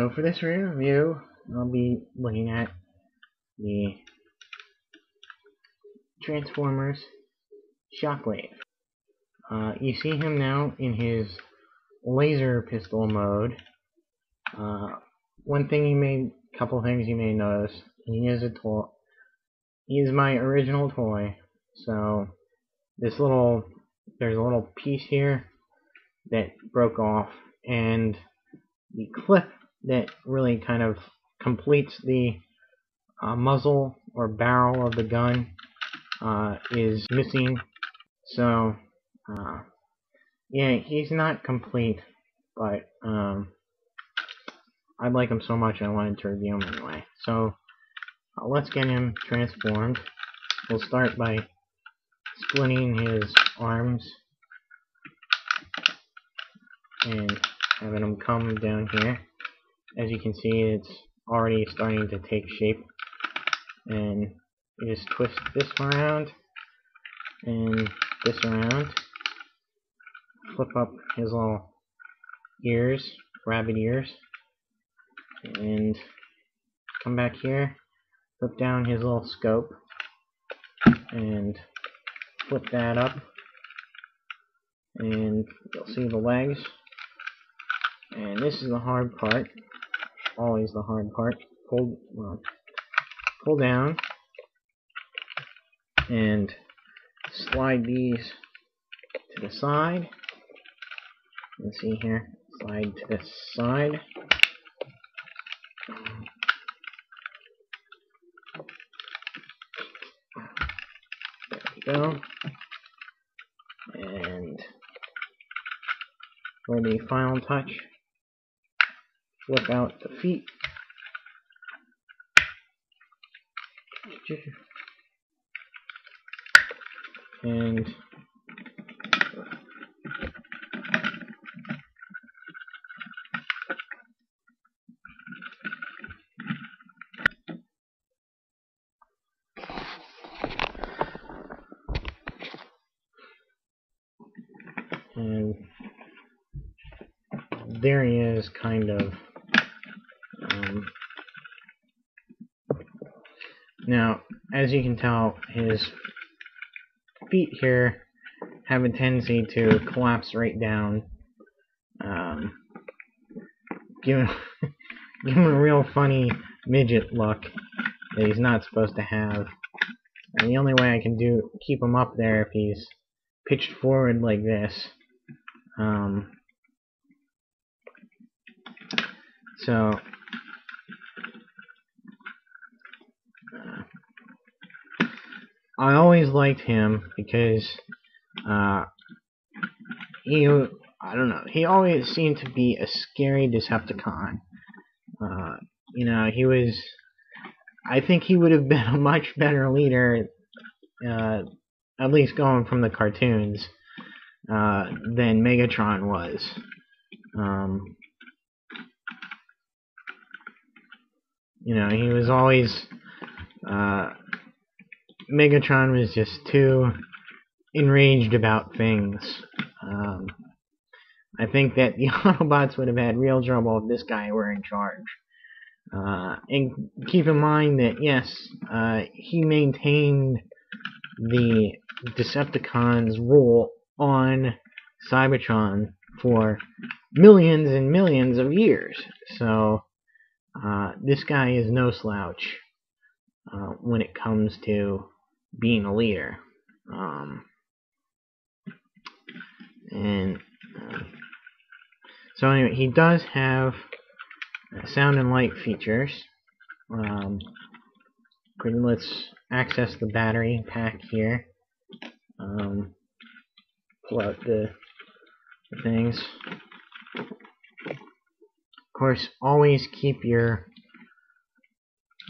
So for this review, I'll be looking at the Transformers Shockwave. You see him now in his laser pistol mode. Couple things you may notice. He is a toy. He is my original toy. So there's a little piece here that broke off, and the clip that really kind of completes the muzzle or barrel of the gun is missing. So yeah, he's not complete, but I like him so much I wanted to review him anyway. So let's get him transformed. We'll start by splitting his arms and having him come down here. As you can see, it's already starting to take shape. And you just twist this around and this around. Flip up his little ears, rabbit ears, and come back here, flip down his little scope, and flip that up, and you'll see the legs. And this is the hard part, always the hard part. Pull down and slide these to the side. You can see here, slide to the side. There we go. And for the final touch, flip out the feet. And there he is, kind of. Now, as you can tell, his feet here have a tendency to collapse right down, give him a real funny midget look that he's not supposed to have. And the only way I can keep him up there if he's pitched forward like this. So I always liked him because he always seemed to be a scary Decepticon. I think he would have been a much better leader, at least going from the cartoons, than Megatron was. He was always, Megatron was just too enraged about things. I think that the Autobots would have had real trouble if this guy were in charge. And keep in mind that, yes, he maintained the Decepticons' rule on Cybertron for millions and millions of years. So this guy is no slouch when it comes to being a leader. So anyway, he does have sound and light features. Let's access the battery pack here. Pull out the things. Of course, always keep your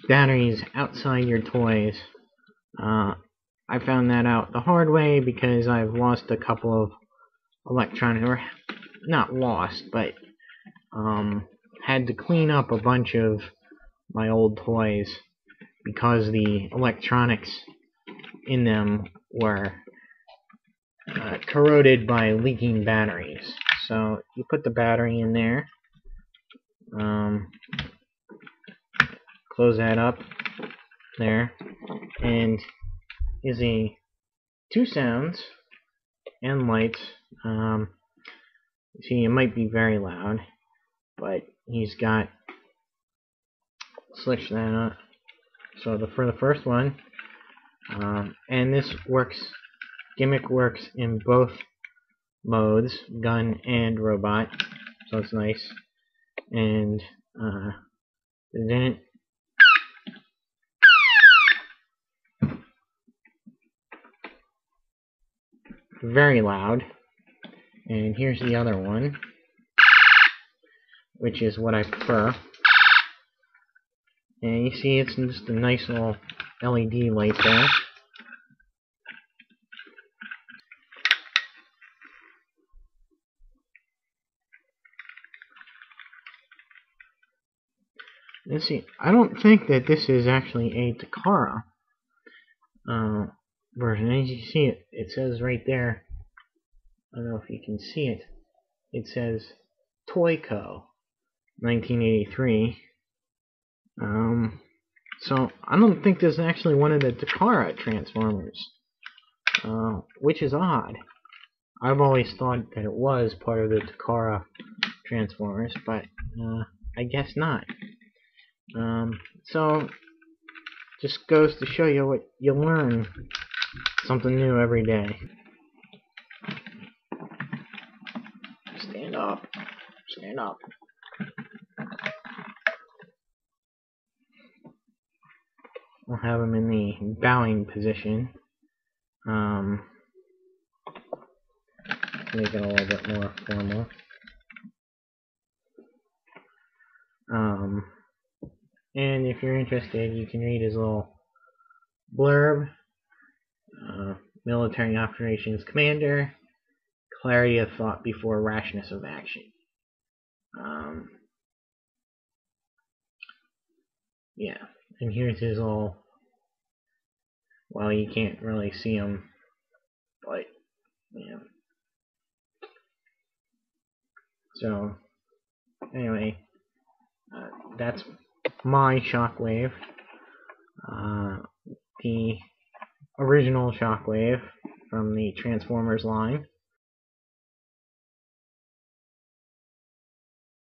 batteries outside your toys. I found that out the hard way because I've lost a couple of electronics, or not lost, but had to clean up a bunch of my old toys because the electronics in them were corroded by leaking batteries. So you put the battery in there, Close that up there, and is a two sounds and lights. See, it might be very loud, but he's got switch that up. So for the first one, and this gimmick works in both modes, gun and robot, so it's nice. And then very loud. And here's the other one, which is what I prefer. And you see it's just a nice little LED light there. Let's see, I don't think that this is actually a Takara version. As you see it says right there, I don't know if you can see it, it says Toyco 1983. So I don't think this is actually one of the Takara Transformers, which is odd. I've always thought that it was part of the Takara Transformers, but I guess not. So just goes to show you what you learn, something new every day. Stand up. Stand up. We'll have him in the bowing position. Make it a little bit more formal. And if you're interested, you can read his little blurb. Military Operations Commander. Clarity of thought before rashness of action. Yeah, and here's his little, well, you can't really see him, but, yeah. So, anyway, that's my Shockwave. The original Shockwave from the Transformers line.